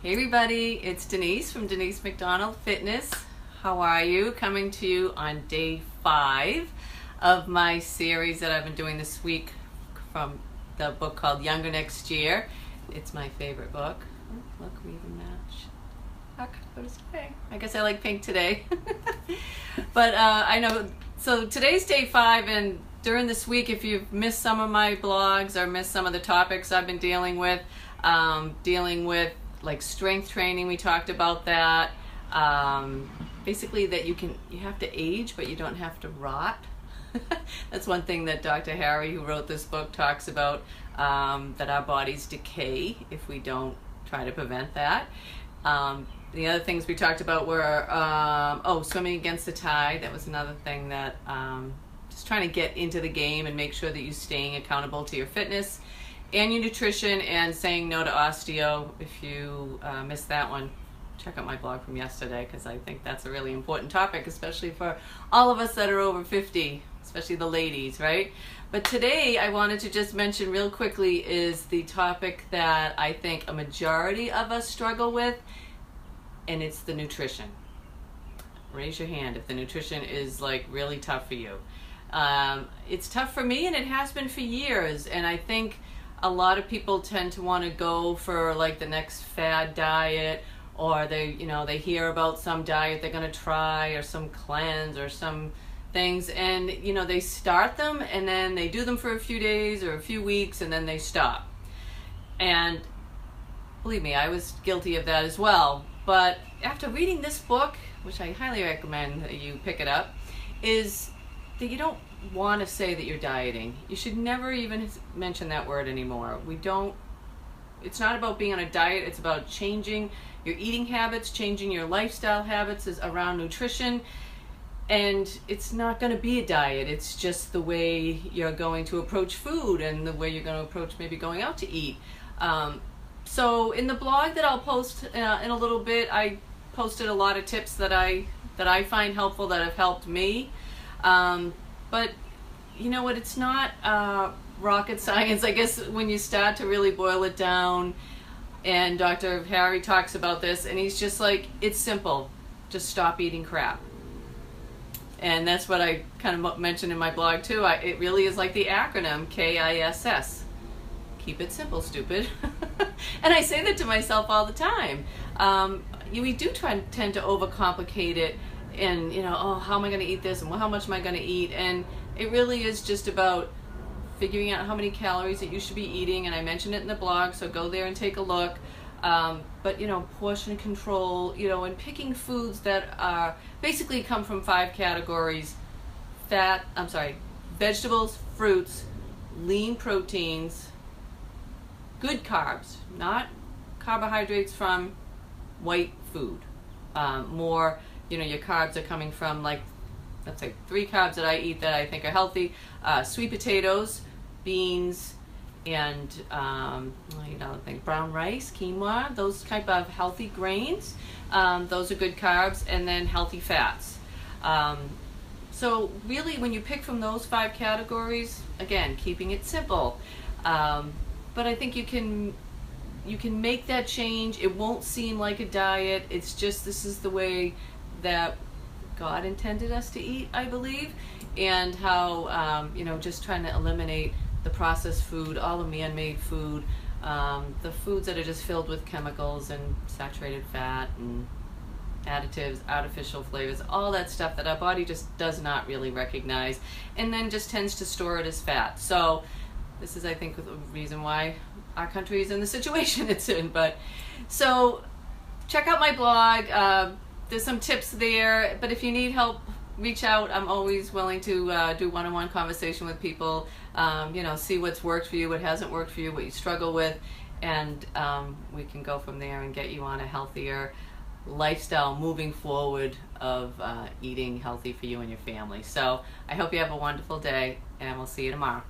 Hey everybody, it's Denise from Denise McDonald Fitness. How are you? Coming to you on day 5 of my series that I've been doing this week from the book called Younger Next Year. It's my favorite book. Oh, look, we even match. What to say? I guess I like pink today. But I know, so today's day 5, and during this week, if you've missed some of my blogs or missed some of the topics I've been dealing with like strength training, we talked about that. Basically that you have to age, but you don't have to rot. That's one thing that Dr. Harry, who wrote this book, talks about, that our bodies decay if we don't try to prevent that. The other things we talked about were, swimming against the tide. That was another thing that, just trying to get into the game and make sure that you're staying accountable to your fitness and your nutrition, and saying no to osteo. If you missed that one, check out my blog from yesterday, because I think that's a really important topic, especially for all of us that are over 50, especially the ladies, right? But today I wanted to just mention real quickly is the topic that I think a majority of us struggle with, and it's the nutrition. Raise your hand if the nutrition is like really tough for you. It's tough for me, and it has been for years, and I think a lot of people tend to want to go for like the next fad diet, or they hear about some diet they're going to try, or some cleanse or some things, and they start them and then they do them for a few days or a few weeks and then they stop. And believe me, I was guilty of that as well. But after reading this book, which I highly recommend that you pick it up, is that you don't want to say that you're dieting. You should never even mention that word anymore. It's not about being on a diet, it's about changing your eating habits, changing your lifestyle habits around nutrition. And it's not going to be a diet, it's just the way you're going to approach food and the way you're going to approach maybe going out to eat. So in the blog that I'll post in a little bit, I posted a lot of tips that I find helpful, that have helped me. But you know what, it's not rocket science, I guess, when you start to really boil it down. And Dr. Harry talks about this, and he's just like, it's simple, just stop eating crap. And that's what I kind of mentioned in my blog too. It really is like the acronym K.I.S.S. Keep it simple, stupid. And I say that to myself all the time. We do tend to overcomplicate it, and how am I going to eat this, and how much am I going to eat? And it really is just about figuring out how many calories that you should be eating, and I mentioned it in the blog, so go there and take a look. But portion control, and picking foods that are basically come from 5 categories: vegetables, fruits, lean proteins, good carbs, not carbohydrates from white food. More, your carbs are coming from, like, let's say 3 carbs that I eat that I think are healthy: sweet potatoes, beans, and brown rice, quinoa, those type of healthy grains. Those are good carbs, and then healthy fats. So really, when you pick from those 5 categories, again, keeping it simple, but I think you can make that change. It won't seem like a diet. It's just, this is the way that God intended us to eat, I believe, and how just trying to eliminate the processed food, all the man-made food, the foods that are just filled with chemicals and saturated fat and additives, artificial flavors, all that stuff that our body just does not really recognize, and then just tends to store it as fat. So this is, I think, the reason why our country is in the situation it's in. But so check out my blog. There's some tips there, but if you need help, reach out. I'm always willing to do one-on-one conversation with people, see what's worked for you, what hasn't worked for you, what you struggle with, and we can go from there and get you on a healthier lifestyle moving forward of eating healthy for you and your family. So I hope you have a wonderful day, and we'll see you tomorrow.